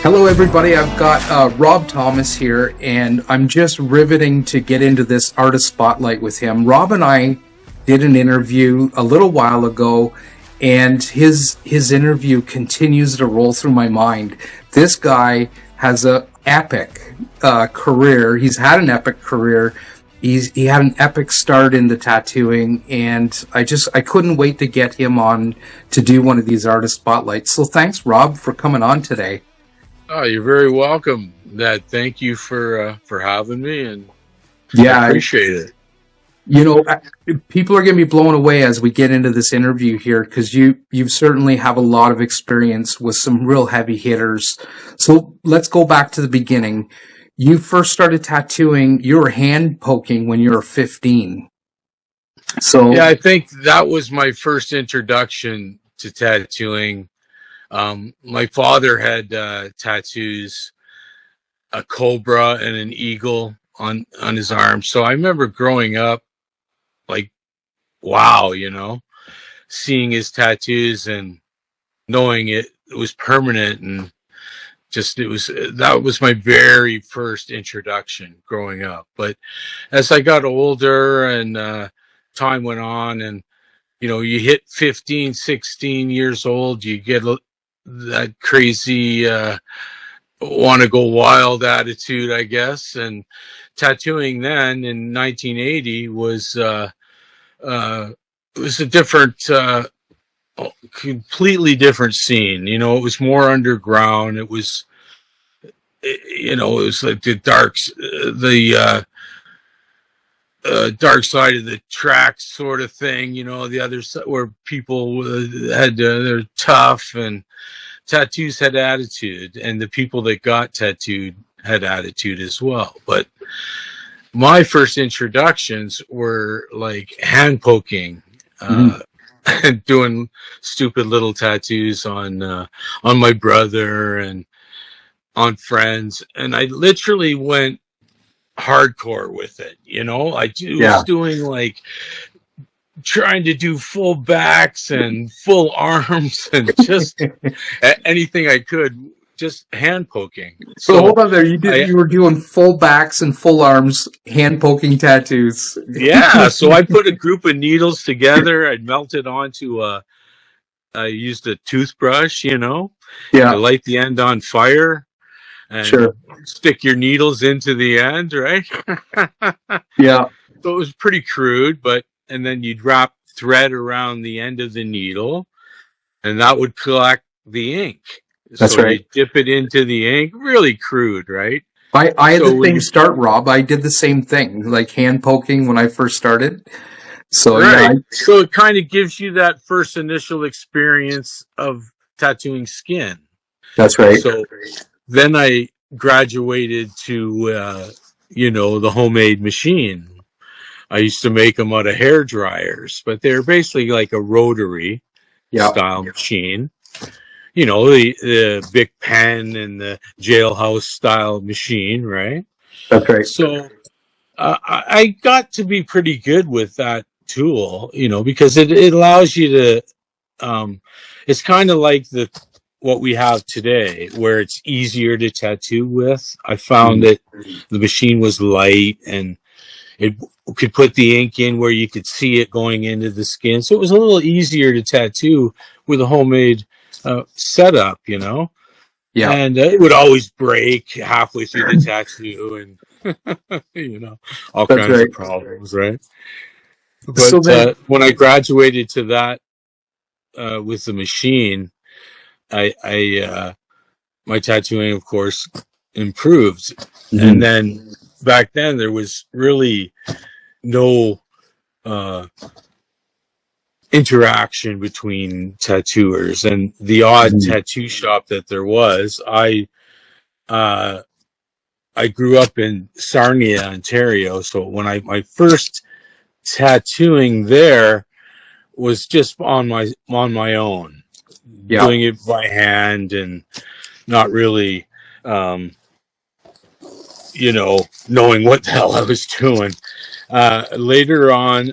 Hello, everybody. I've got Rob Thomas here, and I'm just riveting to get into this artist spotlight with him. Rob and I did an interview a little while ago, and his interview continues to roll through my mind. This guy has an epic career. He's had an epic career. He had an epic start into tattooing, and I couldn't wait to get him on to do one of these artist spotlights. So thanks, Rob, for coming on today. Oh, you're very welcome. Thank you for having me, and Yeah, I appreciate it. you know, people are going to be blown away as we get into this interview here because you've certainly have a lot of experience with some real heavy hitters. So let's go back to the beginning. You first started tattooing. You were hand poking when you were 15. So Yeah, I think that was my first introduction to tattooing. My father had tattoos, a cobra and an eagle on his arm. So I remember growing up, like, wow, seeing his tattoos and knowing it was permanent, and that was my very first introduction growing up. But as I got older and time went on, and you hit 15, 16 years old, you get that crazy want to go wild attitude, I guess. And tattooing then in 1980 was a different, completely different scene. It was more underground. It was like the dark side of the tracks sort of thing, the other side where people they're tough, and tattoos had attitude, and the people that got tattooed had attitude as well. But my first introductions were like hand poking, and doing stupid little tattoos on my brother and on friends, and I literally went hardcore with it. Was doing like trying to do full backs and full arms and just anything I could, just hand poking. So hold on there. You were doing full backs and full arms, hand poking tattoos. Yeah. So I put a group of needles together. I'd melt it onto I used a toothbrush, to light the end on fire. And Sure. stick your needles into the end, right? Yeah. So it was pretty crude, and then you'd wrap thread around the end of the needle, and that would collect the ink. That's so right. You dip it into the ink, really crude, right? I had the same start, Rob. I did the same thing, like hand poking when I first started. So right. Yeah. So it kind of gives you that first initial experience of tattooing skin. That's right. So then I graduated to, the homemade machine. I used to make them out of hair dryers, but they're basically like a rotary style machine. The Bic pen and the jailhouse style machine, right? That's right. So I got to be pretty good with that tool, because it allows you to, it's kind of like what we have today, where it's easier to tattoo with. I found that the machine was light, and it could put the ink in where you could see it going into the skin. So it was a little easier to tattoo with a homemade setup, Yeah. And it would always break halfway through the tattoo, and, all That's kinds right. of problems, right? But So when I graduated to that with the machine, my tattooing, of course, improved. And then back then there was really no interaction between tattooers, and the odd tattoo shop that there was. I grew up in Sarnia, Ontario, so when my first tattooing there was just on my own, doing it by hand and not really knowing what the hell I was doing. Later on,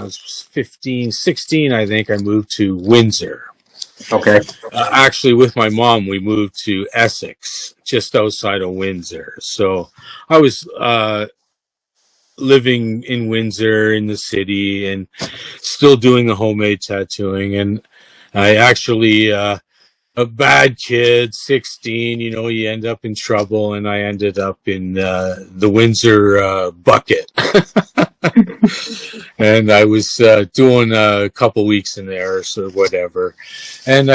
15, 16, I think I moved to Windsor. Okay. Actually, with my mom, we moved to Essex, just outside of Windsor. So I was living in Windsor in the city and still doing the homemade tattooing. And I actually, a bad kid, 16, you end up in trouble. And I ended up in the Windsor bucket. And I was doing a couple weeks in there, or whatever. And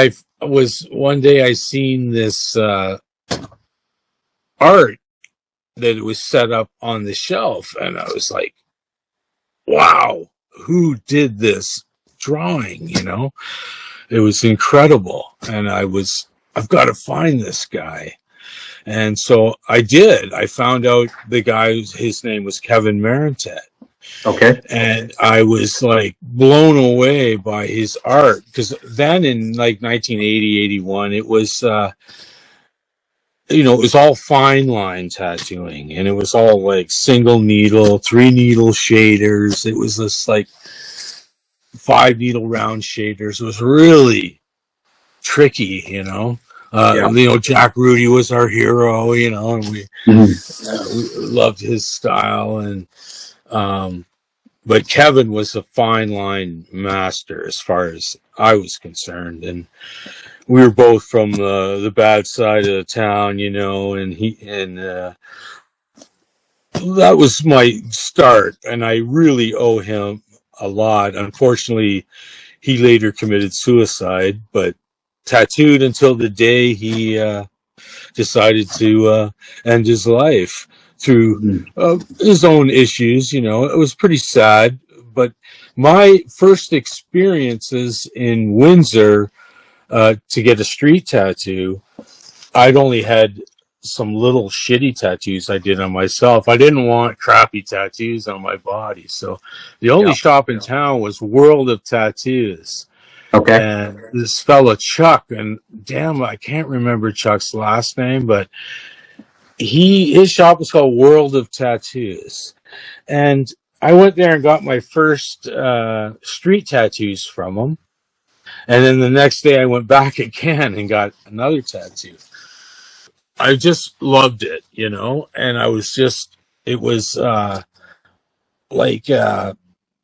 one day I seen this art that was set up on the shelf, and I was like, wow, who did this drawing? It was incredible. And I've got to find this guy. And so I did. I found out the guy, his name was Kevin Marentet. Okay. And I was like blown away by his art, because then in like 1980, 81, it was, it was all fine line tattooing, and it was all like single needle, 3 needle shaders. It was this like 5 needle round shaders. It was really tricky, Jack Rudy was our hero, and we loved his style. And, but Kevin was a fine line master as far as I was concerned. And we were both from the bad side of the town, and that was my start. And I really owe him a lot. Unfortunately, he later committed suicide, but tattooed until the day he decided to end his life through his own issues. It was pretty sad. But my first experiences in Windsor to get a street tattoo, I'd only had some little shitty tattoos I did on myself. I didn't want crappy tattoos on my body. So the only shop in town was World of Tattoos. Okay. And this fella, Chuck, and damn, I can't remember Chuck's last name, but his shop was called World of Tattoos. And I went there and got my first street tattoos from him. And then the next day I went back again and got another tattoo. I just loved it, and it was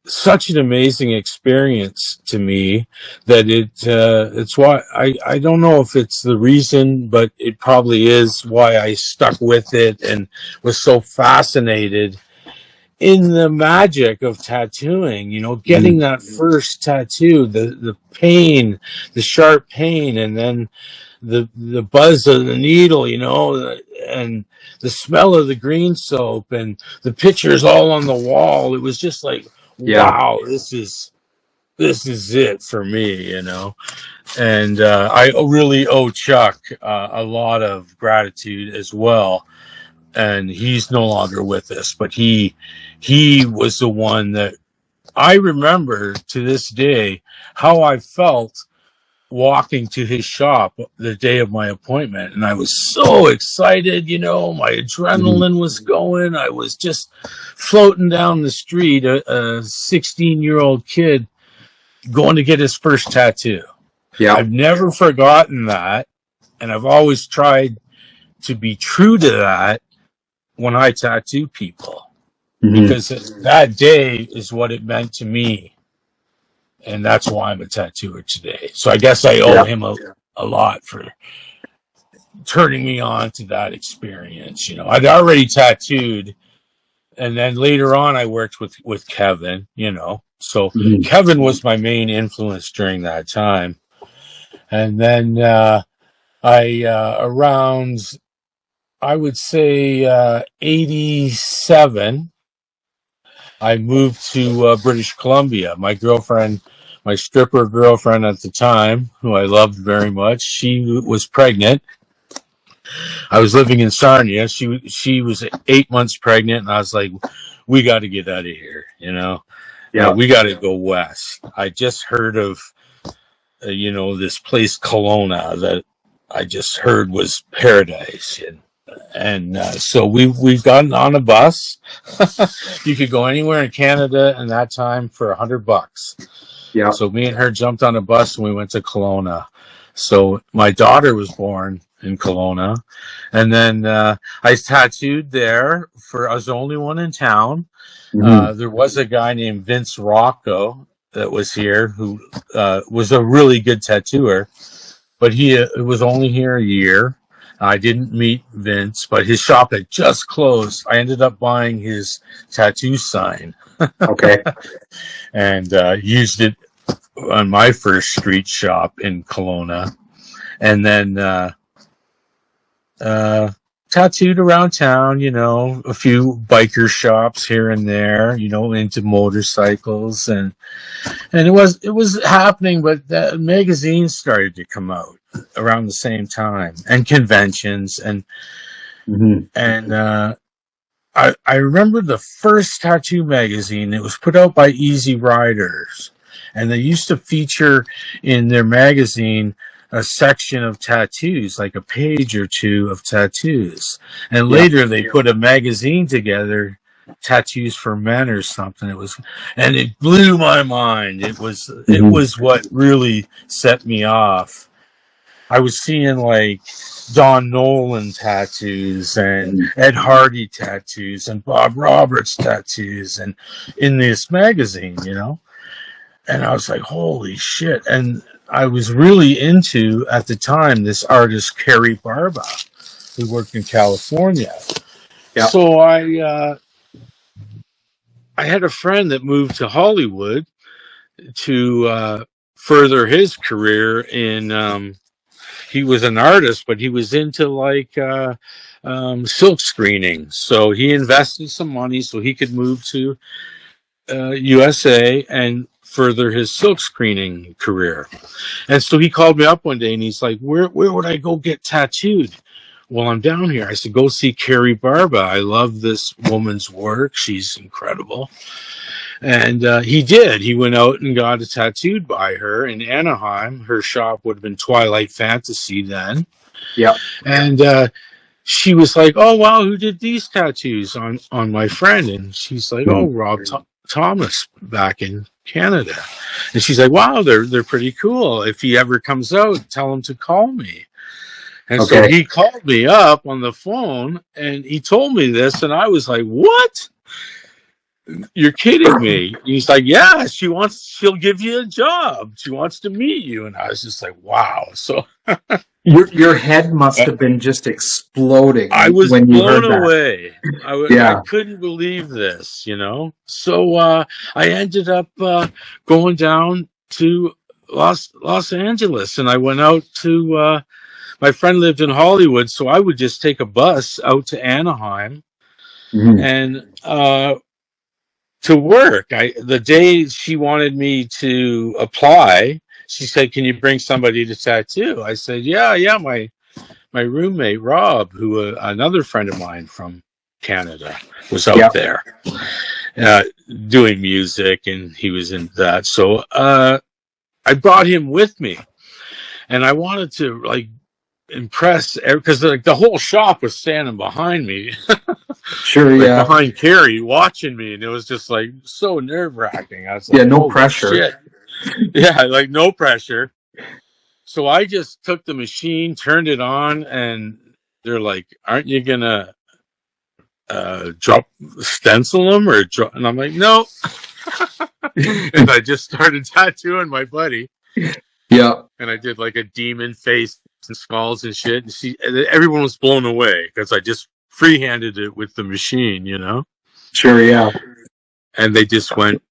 such an amazing experience to me that it's why I don't know if it's the reason, but it probably is why I stuck with it and was so fascinated in the magic of tattooing, getting that first tattoo, the pain, the sharp pain, and then the buzz of the needle, and the smell of the green soap, and the pictures all on the wall. It was just like, wow, this is it for me, And I really owe Chuck a lot of gratitude as well. And he's no longer with us, but he was the one that I remember to this day how I felt walking to his shop the day of my appointment. And I was so excited, my adrenaline was going. I was just floating down the street, a 16-year-old kid going to get his first tattoo. Yeah. I've never forgotten that. And I've always tried to be true to that when I tattoo people, because that day is what it meant to me. And that's why I'm a tattooer today. So I guess I owe him a lot for turning me on to that experience. I'd already tattooed, and then later on I worked with Kevin, So Kevin was my main influence during that time. And then I would say 87, I moved to British Columbia. My girlfriend, my stripper girlfriend at the time, who I loved very much, she was pregnant. I was living in Sarnia. She was 8 months pregnant, and I was like, we got to get out of here, Yeah, we got to go west. I just heard of, this place Kelowna that I just heard was paradise, and so we've gotten on a bus. You could go anywhere in Canada in that time for $100. Yeah. So me and her jumped on a bus and we went to Kelowna. So my daughter was born in Kelowna, and then I tattooed there. I was the only one in town. Hmm. There was a guy named Vince Rocco that was here who was a really good tattooer, but he was only here a year. I didn't meet Vince, but his shop had just closed. I ended up buying his tattoo sign Okay. and used it on my first street shop in Kelowna, and then tattooed around town, a few biker shops here and there, into motorcycles, and it was happening, but the magazines started to come out around the same time, and conventions, and Hmm. I remember the first tattoo magazine. It was put out by Easy Riders, and they used to feature in their magazine a section of tattoos, like a page or two of tattoos. And Yeah. later they put a magazine together, Tattoos for Men or something. And it blew my mind. It Hmm. was what really set me off. I was seeing like Don Nolan tattoos and Ed Hardy tattoos and Bob Roberts tattoos and in this magazine. And I was like, holy shit. And I was really into, at the time, this artist, Carrie Barba, who worked in California. Yeah. So I had a friend that moved to Hollywood to further his career in he was an artist, but he was into like silk screening. So he invested some money so he could move to USA and further his silk screening career. And so he called me up one day and he's like, where would I go get tattooed? Well, I'm down here. I said, go see Carrie Barba. I love this woman's work. She's incredible. And he did. He went out and got tattooed by her in Anaheim. Her shop would have been Twilight Fantasy then. Yeah. And she was like, oh, wow, who did these tattoos on my friend? And she's like, oh, Rob Thomas back in Canada. And she's like, wow, they're pretty cool. If he ever comes out, tell him to call me. And so he called me up on the phone and he told me this. And I was like, what? You're kidding me. He's like, yeah, she'll give you a job. She wants to meet you. And I was just like, wow. So Your head must have been just exploding I was when you blown heard that. away. I Yeah. couldn't believe this. So I ended up going down to Los Angeles, and I went out to my friend lived in Hollywood, so I would just take a bus out to Anaheim Hmm. and to work. The day she wanted me to apply, she said, "Can you bring somebody to tattoo?" I said, "Yeah, my roommate Rob, who another friend of mine from Canada, was Yeah. out there uh, doing music, and he was in that. So I brought him with me, and I wanted to like impress because like the whole shop was standing behind me, Sure. like Yeah. behind Carrie, watching me, and it was just like so nerve wracking. I was Yeah. like, No "Holy pressure. shit!" Yeah, like no pressure. So I just took the machine, turned it on, and they're like, "Aren't you gonna drop stencil them or draw?" And I'm like, "No." And I just started tattooing my buddy, Yeah. and I did like a demon face and skulls and shit. And everyone was blown away because I just freehanded it with the machine. Sure. Yeah. And they just went.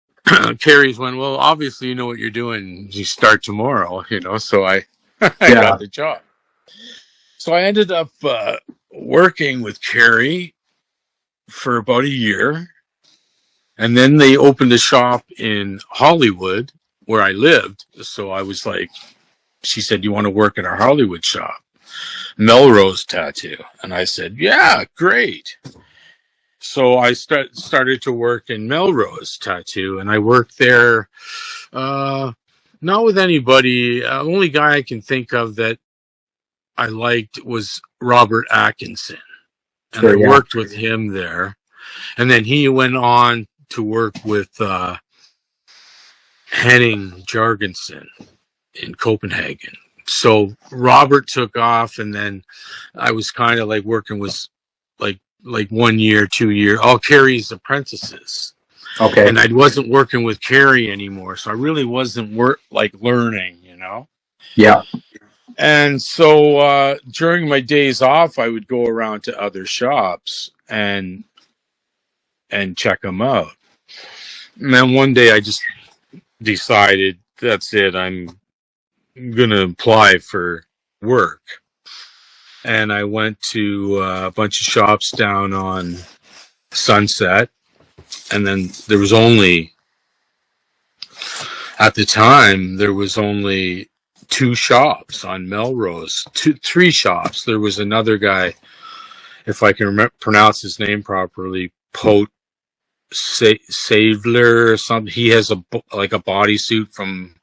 Carrie's went, well, obviously you know what you're doing. You start tomorrow. So I Yeah. got the job. So I ended up working with Carrie for about a year. And then they opened a shop in Hollywood where I lived. So I was like, she said, you want to work at our Hollywood shop? Melrose Tattoo. And I said, yeah, great. So I started to work in Melrose Tattoo, and I worked there not with anybody. The only guy I can think of that I liked was Robert Atkinson. And I Sure. Yeah. worked with him there. And then he went on to work with Henning Jorgensen in Copenhagen. So Robert took off, and then I was kind of like working with like 1 year, 2 year, all Carrie's apprentices. Okay. And I wasn't working with Carrie anymore, so I really wasn't learning, Yeah. And so during my days off, I would go around to other shops and check them out. And then one day I just decided that's it. I'm gonna apply for work, and I went to a bunch of shops down on Sunset, and then there was only at the time there was only 2 shops on Melrose, 3 shops. There was another guy, if I can pronounce his name properly, Savler or something. He has a bodysuit from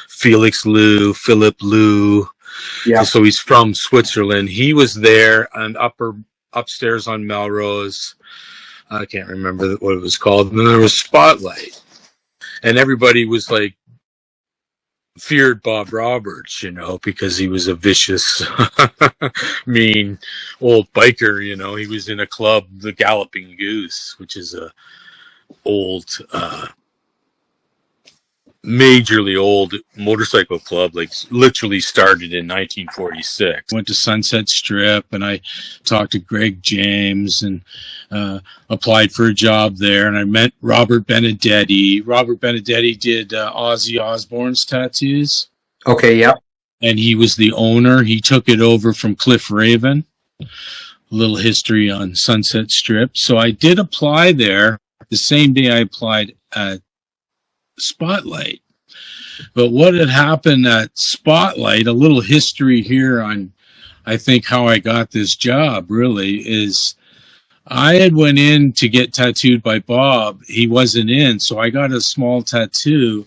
Philip Lou. Yeah. So he's from Switzerland. He was there and upstairs on Melrose. I can't remember what it was called. And then there was Spotlight, and everybody was like feared Bob Roberts, because he was a vicious, mean old biker. He was in a club, the Galloping Goose, which is a old, majorly old motorcycle club, like literally started in 1946. Went to Sunset Strip, and I talked to Greg James and applied for a job there, and I met Robert Benedetti. Robert Benedetti did Ozzy Osbourne's tattoos. Okay. Yeah. And he was the owner. He took it over from Cliff Raven. A little history on Sunset Strip. So I did apply there the same day I applied at Spotlight. But what had happened at Spotlight, a little history here on, I think, how I got this job really is I had went in to get tattooed by Bob. He wasn't in, so I got a small tattoo.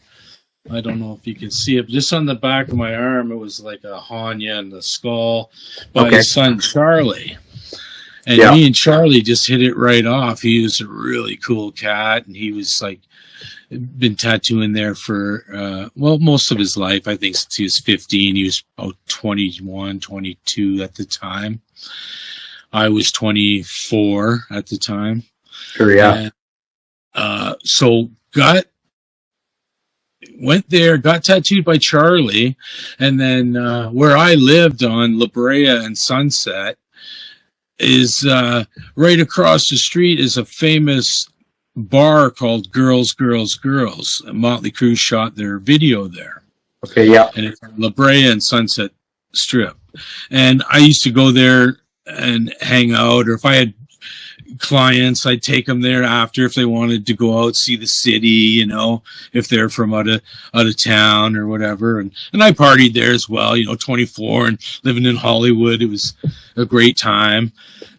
I don't know if you can see it, just on the back of my arm. It was like a Hanya and the skull by his son Charlie. And me and Charlie just hit it right off. He was a really cool cat, and he was like been tattooing there for most of his life. I think since he was 15. He was about 21, 22 at the time. I was 24 at the time. Sure. Yeah. And, so went there, got tattooed by Charlie, and then where I lived on La Brea and Sunset is right across the street is a famous bar called Girls. Motley Crue shot their video there. Okay. Yeah. And it's La Brea and Sunset Strip. And I used to go there and hang out, or if I had clients, I'd take them there after if they wanted to go out, see the city, if they're from out of town or whatever. And I partied there as well, 24 and living in Hollywood. It was a great time.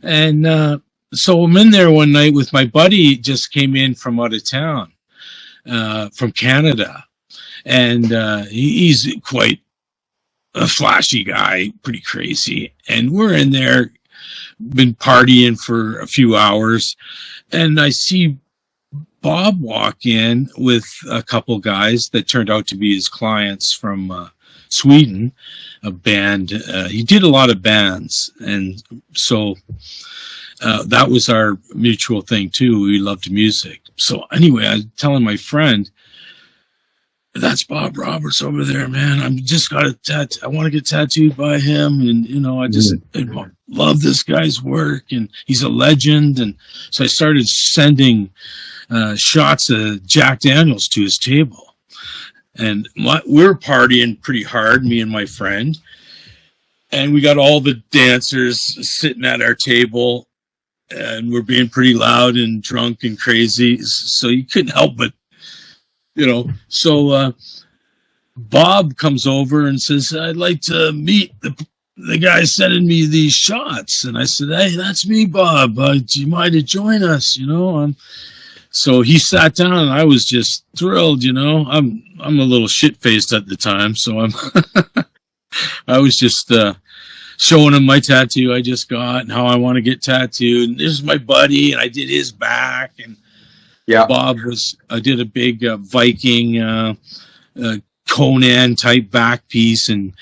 And so I'm in there one night with my buddy, just came in from out of town, from Canada. And he's quite a flashy guy, pretty crazy. And we're in there, been partying for a few hours, and I see Bob walk in with a couple guys that turned out to be his clients from Sweden, a band. He did a lot of bands, and so that was our mutual thing too. We loved music. So anyway, I was telling my friend, that's Bob Roberts over there, man. I'm just got a tattoo. I want to get tattooed by him. And, I just love this guy's work, and he's a legend. And so I started sending shots of Jack Daniels to his table. And we're partying pretty hard, me and my friend. And we got all the dancers sitting at our table, and we're being pretty loud and drunk and crazy. So you couldn't help but, so Bob comes over and says, I'd like to meet the guy sending me these shots. And I said, hey, that's me, Bob. Do you mind to join us? So he sat down, and I was just thrilled. I'm a little shit-faced at the time. So I was just showing him my tattoo I just got and how I want to get tattooed. And this is my buddy, and I did his back. And Yeah. Bob I did a big Viking Conan type back piece and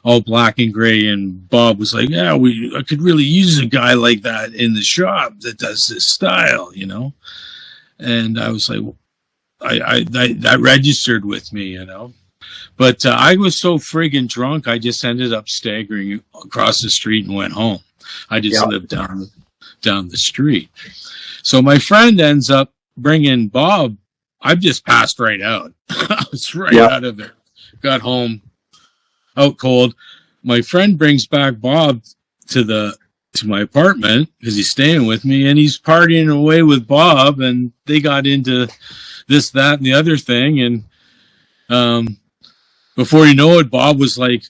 all black and gray. And Bob was like, yeah, I could really use a guy like that in the shop that does this style, you know? And I was like, that registered with me, you know? But I was so friggin' drunk, I just ended up staggering across the street and went home. I just lived down the street. So my friend ends up bringing Bob. I've just passed right out. I was out of it. Got home, out cold. My friend brings back Bob to my apartment because he's staying with me, and he's partying away with Bob, and they got into this, that, and the other thing. And before you know it, Bob was like,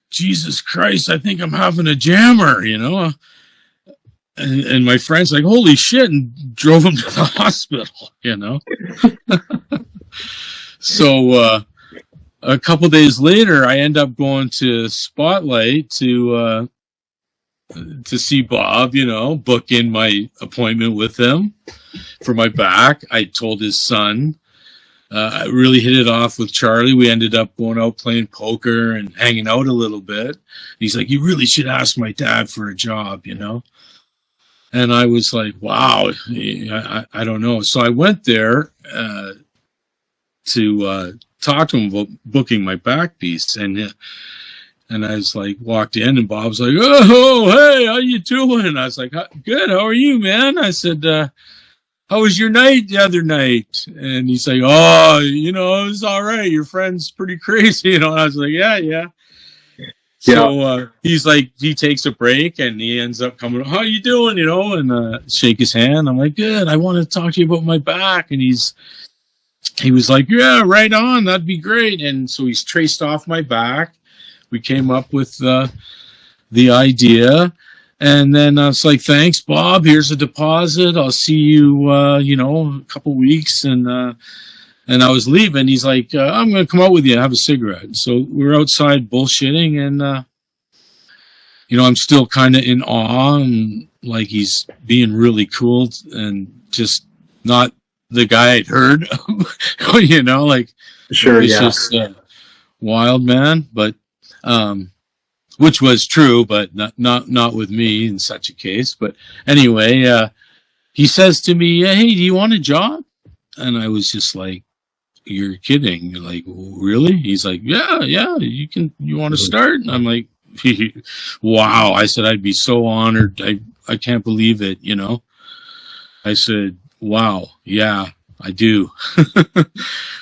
Jesus Christ, I think I'm having a jammer, you know? And my friend's like, holy shit, and drove him to the hospital, you know? So a couple days later, I end up going to Spotlight to see Bob, you know, book in my appointment with him for my back. I told his son. I really hit it off with Charlie. We ended up going out playing poker and hanging out a little bit. He's like, you really should ask my dad for a job, you know? And I was like, wow, I don't know. So I went there to talk to him about booking my back piece. And I was like, walked in, and Bob's like, oh, hey, how you doing? And I was like, good, how are you, man? I said, how was your night the other night? And he's like, oh, you know, it was all right. Your friend's pretty crazy, you know? And I was like, yeah. So he's like, he takes a break, and he ends up coming, how you doing, you know, and shake his hand. I'm like, good, I want to talk to you about my back. And he was like, yeah, right on, that'd be great. And so he's traced off my back. We came up with the idea. And then I was like, thanks, Bob. Here's a deposit. I'll see you, you know, a couple weeks. And I was leaving. He's like, I'm going to come out with you and have a cigarette. So we're outside bullshitting. And, you know, I'm still kind of in awe. And like, he's being really cool and just not the guy I'd heard, you know, like, sure, it's just wild, man. But, which was true, but not with me in such a case. But anyway, he says to me, hey, do you want a job? And I was just like, you're kidding. You're like, really? He's like, yeah, you want to start? And I'm like, wow. I said, I'd be so honored. I can't believe it, you know? I said, wow, yeah, I do.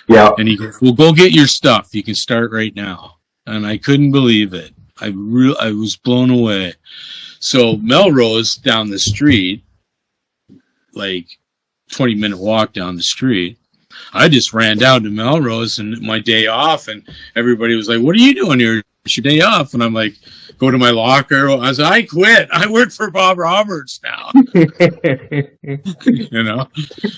Yeah. And he goes, well, go get your stuff. You can start right now. And I couldn't believe it. I was blown away. So Melrose down the street, like 20-minute walk down the street. I just ran down to Melrose and my day off, and everybody was like, what are you doing here? It's your day off. And I'm like, go to my locker. I was like, I quit. I work for Bob Roberts now. You know?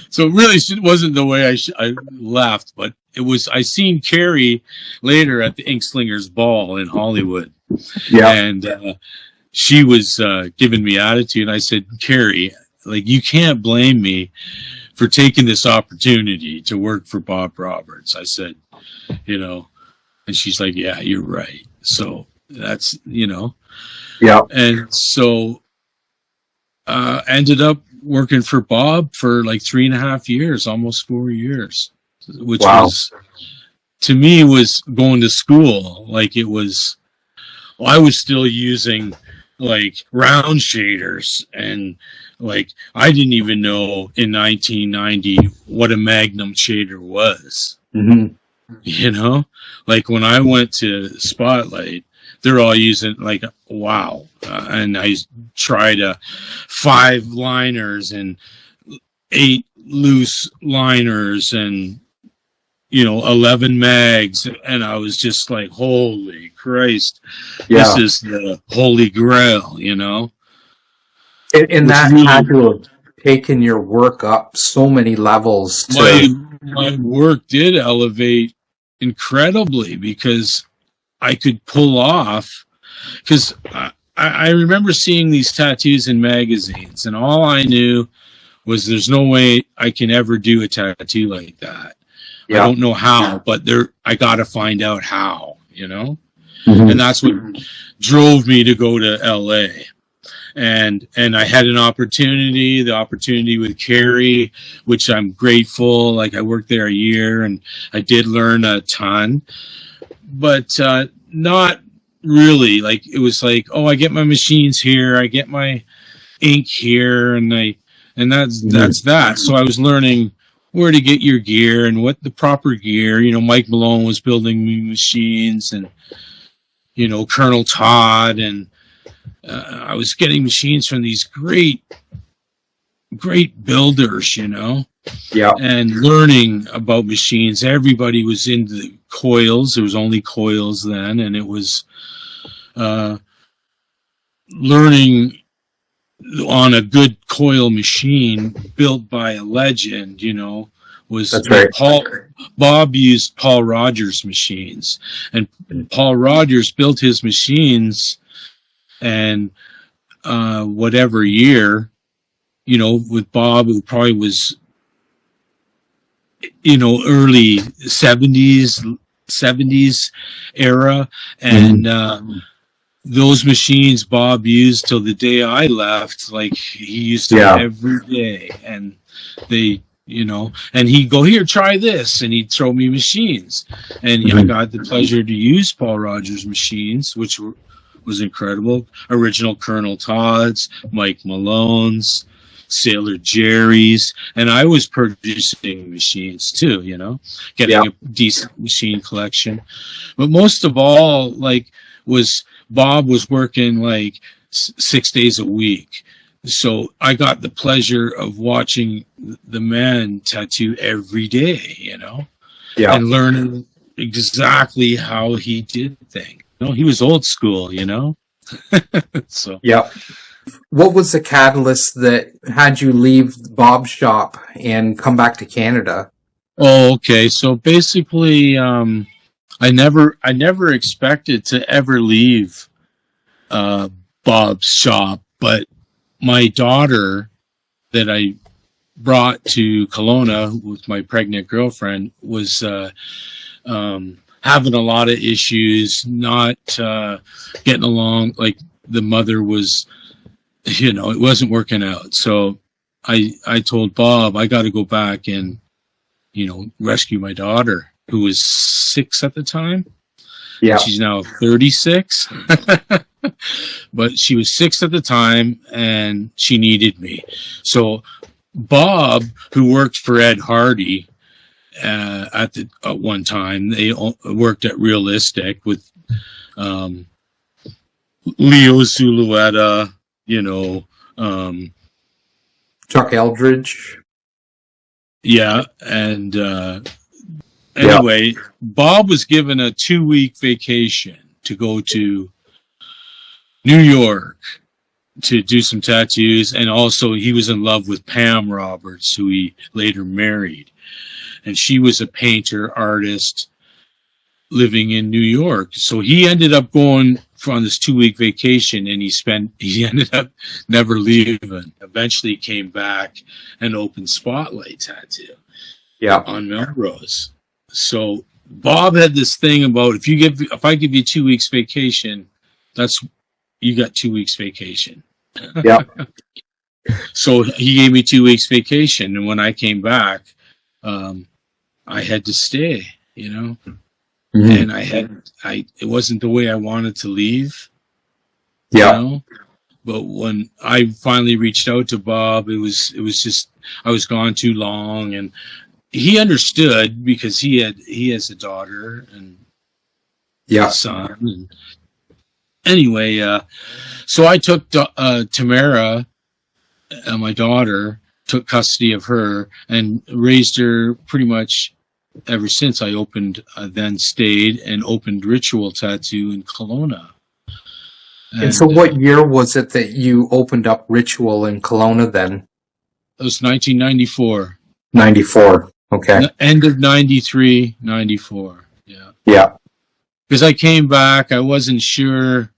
So it really wasn't the way I left, but it was. I seen Carrie later at the Ink Slingers Ball in Hollywood. Yeah. And she was giving me attitude. And I said, Carrie, like, you can't blame me for taking this opportunity to work for Bob Roberts. I said, you know, and she's like, yeah, you're right. So that's, you know. Yeah. And so ended up working for Bob for like 3.5 years, almost 4 years, which was, to me, was going to school. Like, it was, I was still using like round shaders, and like, I didn't even know in 1990 what a Magnum shader was. Mm-hmm. You know, like when I went to Spotlight, they're all using like, wow. And I tried 5 liners and 8 loose liners and, you know, 11 mags. And I was just like, holy Christ, this is the holy grail, you know? And that really had to have taken your work up so many levels. My work did elevate incredibly because I could pull off, because I remember seeing these tattoos in magazines, and all I knew was there's no way I can ever do a tattoo like that. Yeah. I don't know how, but I got to find out how, Mm-hmm. and that's what drove me to go to LA. And I had the opportunity with Carrie, which I'm grateful. Like, I worked there a year and I did learn a ton, but not really. Like, it was like, oh, I get my machines here, I get my ink here, and that's that. So I was learning where to get your gear and what the proper gear. Mike Malone was building me machines, and Colonel Todd, and I was getting machines from these great builders, Yeah. and learning about machines. Everybody was into the coils. There was only coils then, and it was learning on a good coil machine built by a legend, was That's right. Bob used Paul Rogers machines, and Paul Rogers built his machines, and whatever year, with Bob, it probably was, early 70s era, and those machines Bob used till the day I left. Like, he used them every day, and they, and he'd go, here, try this, and he'd throw me machines, and I got the pleasure to use Paul Rogers machines, which was incredible. Original Colonel Todd's, Mike Malone's, Sailor Jerry's, and I was purchasing machines too, getting a decent machine collection. But most of all, Bob was working like 6 days a week. So I got the pleasure of watching the man tattoo every day, and learning exactly how he did things. He was old school, So What was the catalyst that had you leave Bob's shop and come back to Canada? Oh, okay. So basically, I never expected to ever leave Bob's shop, but my daughter that I brought to Kelowna with my pregnant girlfriend was having a lot of issues, not getting along. Like, the mother was, it wasn't working out. So I told Bob, I got to go back and, rescue my daughter, who was 6 at the time. Yeah. She's now 36. But she was 6 at the time, and she needed me. So Bob, who worked for Ed Hardy at one time, they worked at Realistic with Leo Zulueta, Chuck Eldridge. Yeah, and anyway, Bob was given a 2-week vacation to go to New York to do some tattoos, and also he was in love with Pam Roberts, who he later married, and she was a painter artist living in New York. So he ended up going on this 2-week vacation, and he ended up never leaving. Eventually came back and opened Spotlight Tattoo on Melrose. So Bob had this thing about, if I give you 2 weeks vacation, you got 2 weeks vacation. Yeah. So he gave me 2 weeks vacation, and when I came back, I had to stay, and it wasn't the way I wanted to leave. But when I finally reached out to Bob, it was just, I was gone too long, and he understood, because he has a daughter and a son. And anyway, so I took Tamara, my daughter, took custody of her and raised her pretty much ever since. I then stayed and opened Ritual Tattoo in Kelowna. And so what year was it that you opened up Ritual in Kelowna then? It was 1994. 94. Okay. End of 93, 94. Yeah. Yeah. Because I came back, I wasn't sure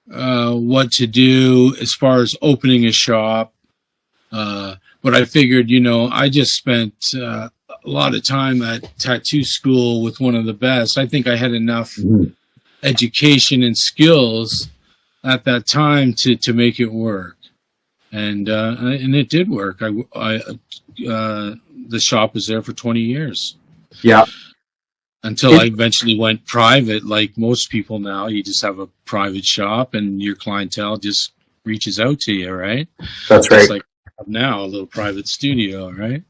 what to do as far as opening a shop. but I figured, I just spent a lot of time at tattoo school with one of the best. I think I had enough education and skills at that time to make it work, and it did work. The shop was there for 20 years. Yeah. Until I eventually went private, like most people now. You just have a private shop, and your clientele just reaches out to you, right? That's right. Just like now, a little private studio, right?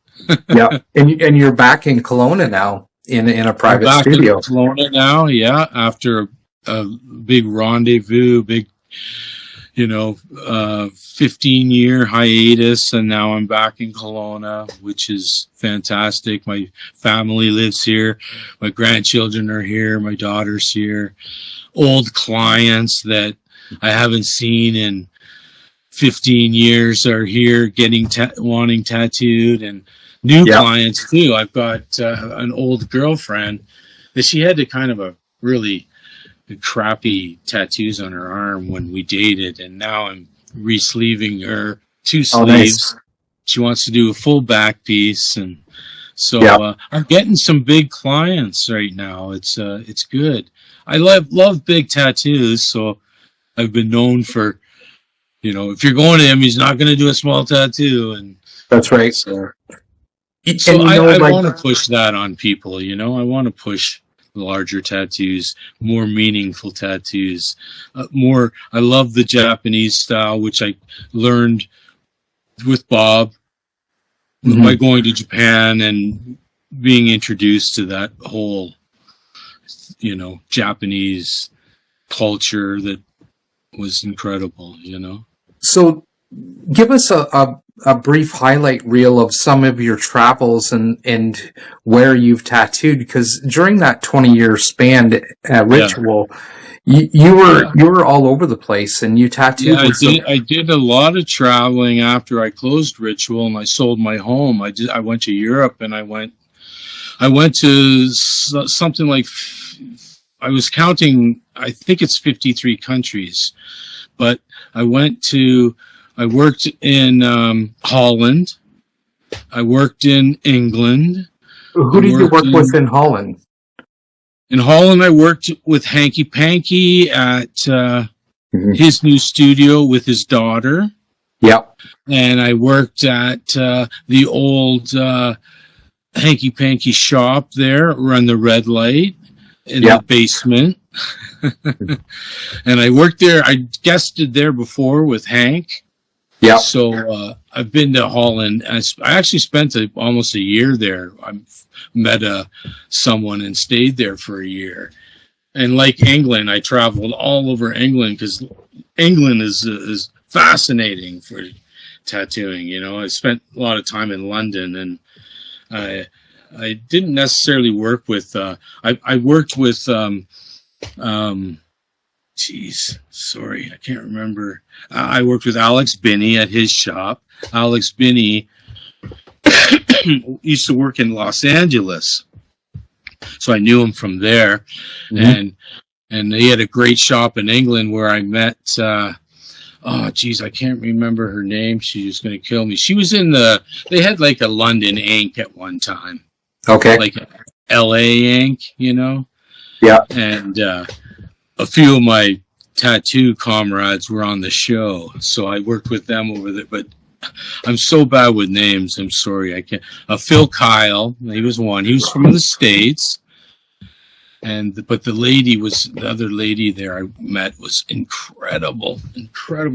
Yeah, and you're back in Kelowna now in a private studio. In Kelowna now, yeah. After a big rendezvous, 15-year hiatus, and now I'm back in Kelowna, which is fantastic. My family lives here. My grandchildren are here. My daughter's here. Old clients that I haven't seen in 15 years are here getting wanting tattooed, and new clients too. I've got an old girlfriend that she had kind of a really crappy tattoos on her arm when we dated, and now I'm re-sleeving her 2 sleeves. Nice. She wants to do a full back piece, and so I'm getting some big clients right now. It's good. I love big tattoos, so I've been known for, if you're going to him, he's not going to do a small tattoo, and that's right. So I want to push that on people. I want to push larger tattoos, more meaningful tattoos, more. I love the Japanese style, which I learned with Bob by going to Japan and being introduced to that whole, Japanese culture that was incredible. So, give us a brief highlight reel of some of your travels and where you've tattooed, because during that 20-year span at Ritual, you were all over the place, and you tattooed. I did a lot of traveling after I closed Ritual and I sold my home. I went to Europe, and I went to something like, I was counting, I think it's 53 countries, but I worked in Holland. I worked in England. Who did you work with in Holland? In Holland, I worked with Hanky Panky at his new studio with his daughter. Yeah. And I worked at the old Hanky Panky shop there, around the red light in the basement. And I worked there. I guested there before with Hank. Yeah. So I've been to Holland. I actually spent almost a year there. I met someone and stayed there for a year. And like England, I traveled all over England because England is fascinating for tattooing. I spent a lot of time in London, and I didn't necessarily work with. I worked with. Sorry, I can't remember. I worked with Alex Binney at his shop. Alex Binney used to work in Los Angeles, so I knew him from there. And he had a great shop in England where I met. I can't remember her name. She was going to kill me. She was in they had like a London Ink at one time. Okay. Like a LA Ink, Yeah. And a few of my tattoo comrades were on the show, so I worked with them over there. But I'm so bad with names. I'm sorry. I can't. Phil Kyle, he was one. He was from the States. But the other lady there I met was incredible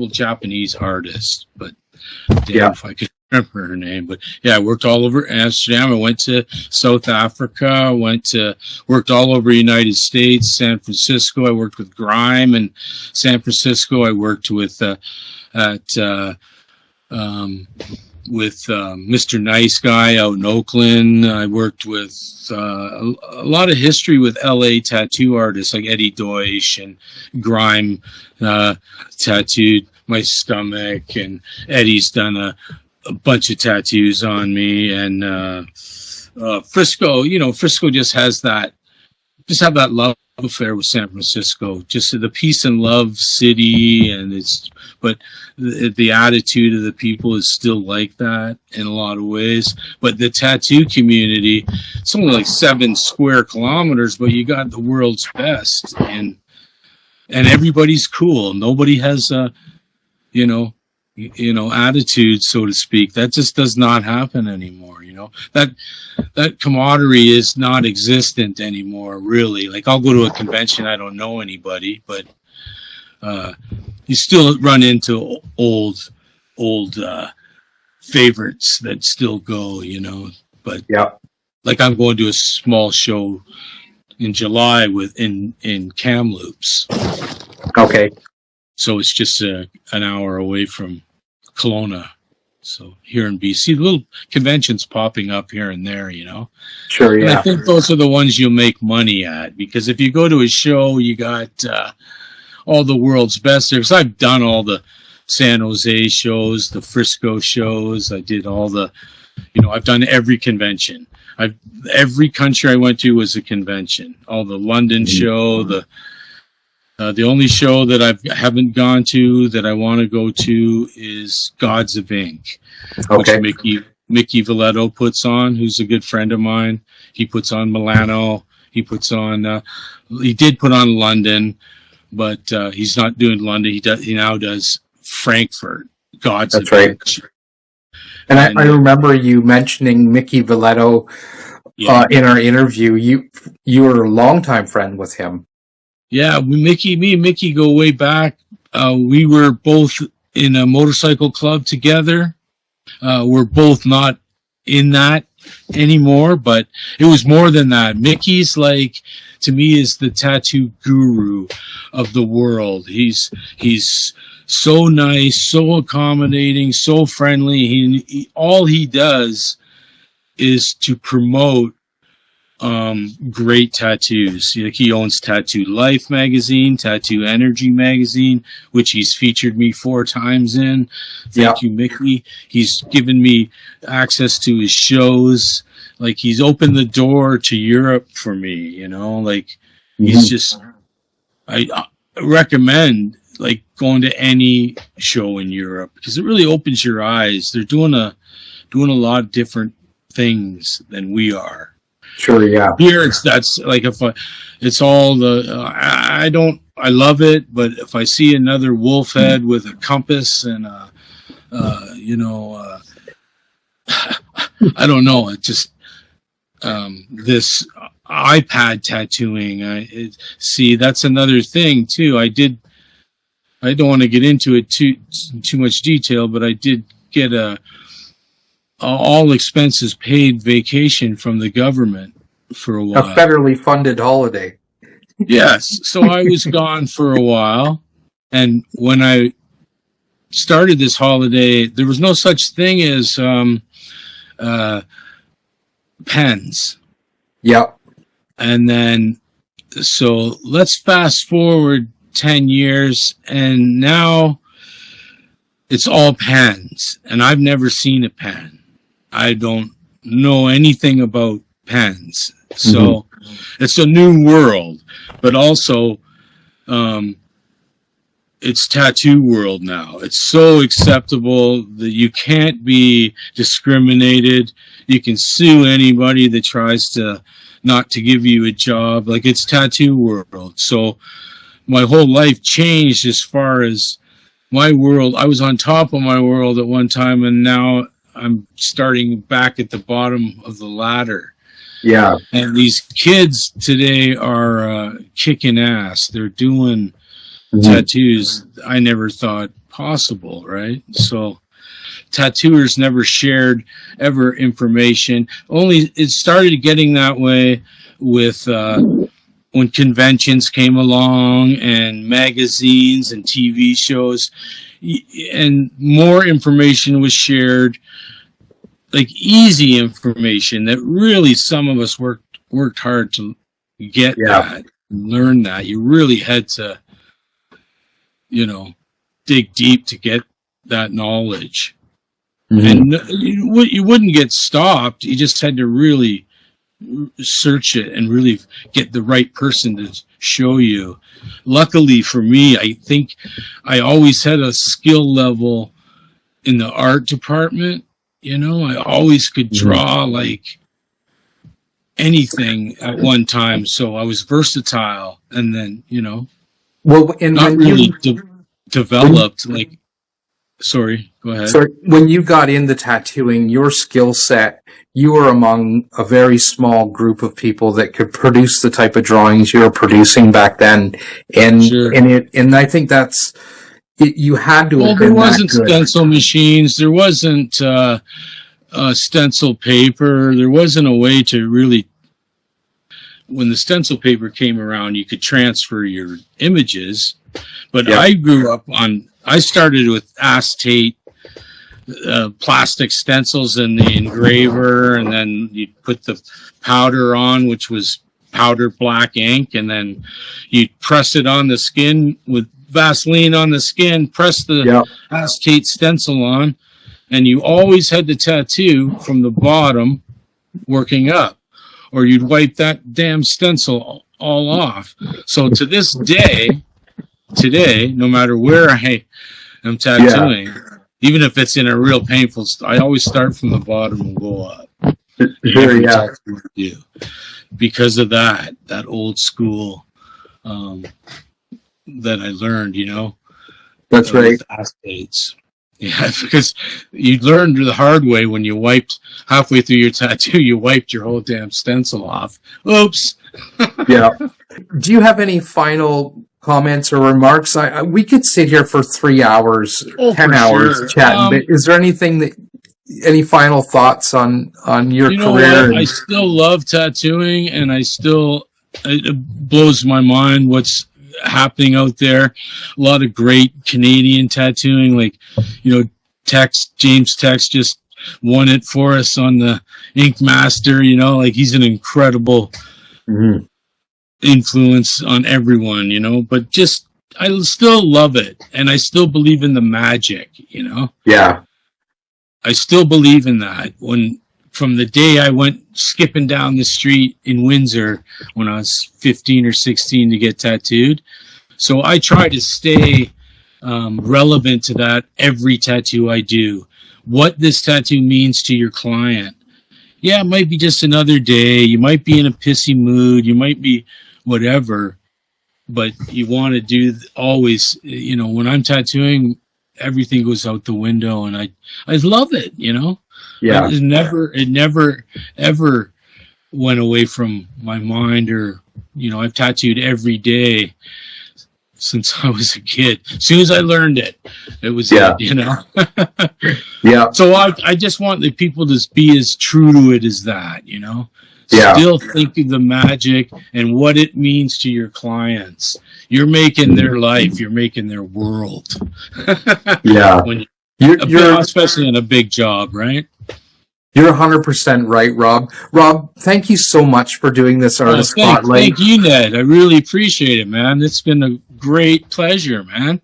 Japanese artist. But damn, if I could remember her name. But yeah, I worked all over Amsterdam. I went to South Africa. Worked all over the United States, San Francisco. I worked with Grime in San Francisco. I worked with Mr. Nice Guy out in Oakland. I worked with a lot of history with LA tattoo artists like Eddie Deutsch, and Grime tattooed my stomach, and Eddie's done a bunch of tattoos on me, and Frisco, Frisco just have that love affair with San Francisco. Just the peace and love city, but the attitude of the people is still like that in a lot of ways. But the tattoo community, it's only like 7 square kilometers, but you got the world's best, and everybody's cool. Nobody has a, attitude, so to speak. That just does not happen anymore. That camaraderie is not existent anymore, really. Like, I'll go to a convention, I don't know anybody, but you still run into old favorites that still go, But yeah, like, I'm going to a small show in July in Kamloops. okay. So it's just an hour away from Kelowna. So here in BC, little conventions popping up here and there, Sure, yeah. And I think those are the ones you'll make money at, because if you go to a show, you got all the world's best there. Because I've done all the San Jose shows, the Frisco shows. I did all the, I've done every convention. Every country I went to was a convention. All the London show, the only show that I haven't gone to that I want to go to is Gods of Ink, Okay. which Mickey Valletto puts on, who's a good friend of mine. He puts on Milano. He puts on. He did put on London, but he's not doing London. He now does Frankfurt. Gods That's of right. Ink. And I remember you mentioning Mickey Valletto in our interview. You were a longtime friend with him. Yeah, me and Mickey go way back. We were both in a motorcycle club together. We're both not in that anymore, but it was more than that. Mickey's, like, to me, is the tattoo guru of the world. He's so nice, so accommodating, so friendly. All he does is to promote great tattoos. Like, he owns Tattoo Life magazine, Tattoo Energy magazine, which he's featured me 4 times in. Thank you, Mickey. He's given me access to his shows. Like, he's opened the door to Europe for me, like, he's just, I recommend, like, going to any show in Europe, because it really opens your eyes. They're doing a lot of different things than we are. Sure, yeah. Here, it's all the, I love it, but if I see another wolf head with a compass and I don't know, it just, this iPad tattooing, see, that's another thing too. I don't want to get into it too much detail, but I did get a all expenses paid vacation from the government for a while. A federally funded holiday. Yes. So I was gone for a while. And when I started this holiday, there was no such thing as pens. Yep. And then, so let's fast forward 10 years, and now it's all pens. And I've never seen a pen. I don't know anything about pens. So it's a new world, but also it's tattoo world now. It's so acceptable that you can't be discriminated. You can sue anybody that tries to not to give you a job. Like, it's tattoo world. So my whole life changed as far as my world. I was on top of my world at one time, and now I'm starting back at the bottom of the ladder. Yeah. And these kids today are kicking ass. They're doing tattoos I never thought possible, right? So tattooers never shared ever information. Only it started getting that way with when conventions came along and magazines and TV shows, and more information was shared, like easy information that really some of us worked hard to get that, learn that. You really had to, dig deep to get that knowledge. And you wouldn't get stopped. You just had to really search it and really get the right person to show you. Luckily for me, I think I always had a skill level in the art department. You know, I always could draw like anything at one time. So I was versatile, and then, you know, Well, and not when really you developed like, sorry, go ahead. so when you got into tattooing, your skill set, you were among a very small group of people that could produce the type of drawings you were producing back then, and Sure. and I think that's it, you had to Well, have there been that wasn't good. stencil machines. There wasn't stencil paper. There wasn't a way to really, when the stencil paper came around, you could transfer your images. But Yeah. I started with acetate plastic stencils in the engraver, and then you put the powder on, which was powdered black ink, and then you press it on the skin with Vaseline on the skin, press the Yeah. acetate stencil on, and you always had the tattoo from the bottom working up, or you'd wipe that damn stencil all off. So to this day, today, no matter where I am tattooing, even if it's in a real painful, I always start from the bottom and go up. Sure, yeah. Tattoo I do. Because of that old school that I learned, you know. That's right. With acetates. Yeah, because you learned the hard way when you wiped halfway through your tattoo, you wiped your whole damn stencil off. Oops. Yeah. Do you have any final comments or remarks? We could sit here for 3 hours, Oh, 10 for hours sure. chatting, but is there anything that, any final thoughts on your You know career? what? I still love tattooing, and it blows my mind what's happening out there. A lot of great Canadian tattooing, like, you know, James Tex just won it for us on the Ink Master, you know, like he's an incredible influence on everyone, you know, but just, I still love it, and I still believe in the magic, you know. Yeah. I still believe in that. From the day I went skipping down the street in Windsor when I was 15 or 16 to get tattooed. So I try to stay relevant to that every tattoo I do. What this tattoo means to your client. Yeah, it might be just another day. You might be in a pissy mood. You might be whatever. But you want to do always, you know, when I'm tattooing, everything goes out the window, and I love it, you know. Yeah. It never ever went away from my mind, or, you know, I've tattooed every day since I was a kid. As soon as I learned it was it, you know. Yeah. So I just want the people to be as true to it as that, you know. Yeah. Still think of the magic and what it means to your clients. You're making their life. You're making their world. Yeah. You're Especially in a big job, right? You're 100% right, Rob. Rob, thank you so much for doing this artist spotlight. Thank you, Ned. I really appreciate it, man. It's been a great pleasure, man.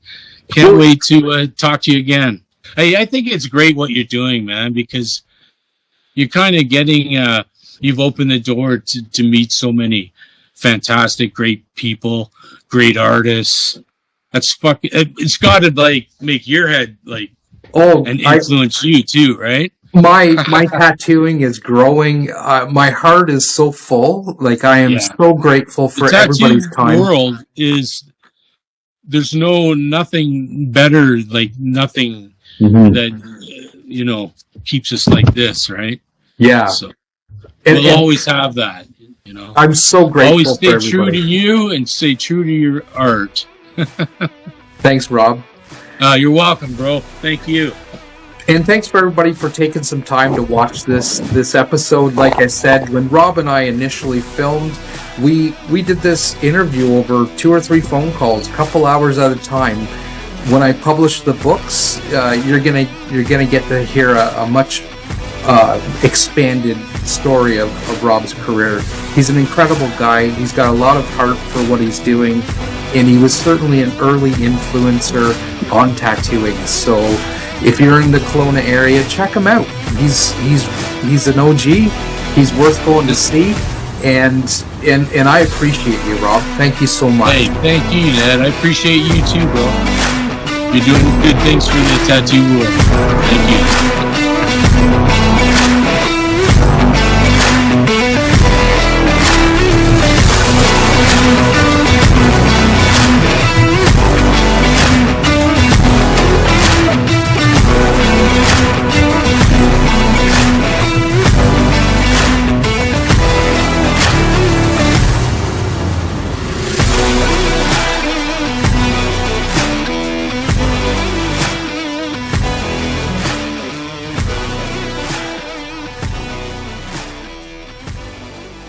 Can't wait to talk to you again. Hey, I think it's great what you're doing, man, because you're kind of getting, you've opened the door to meet so many fantastic, great people, great artists. That's fucking, it's got to like make your head like, and influence you too, right? My tattooing is growing. My heart is so full. Like, I am so grateful for everybody's time. The world is, there's nothing better, like nothing that, you know, keeps us like this, right? Yeah. So we'll always have that, you know. I'm so grateful always stay for everybody. true to you and stay true to your art. Thanks, Rob. You're welcome, bro. Thank you. And thanks for everybody for taking some time to watch this episode. Like I said, when Rob and I initially filmed, we did this interview over 2 or 3 phone calls, a couple hours at a time. When I publish the books, you're gonna get to hear a much expanded story of Rob's career. He's an incredible guy. He's got a lot of heart for what he's doing, and he was certainly an early influencer on tattooing. So if you're in the Kelowna area, check him out. He's an OG, He's worth going to see, and I appreciate you, Rob. Thank you so much. Hey, thank you, Ned. I appreciate you too, bro. You're doing good things for the tattoo world. Thank you.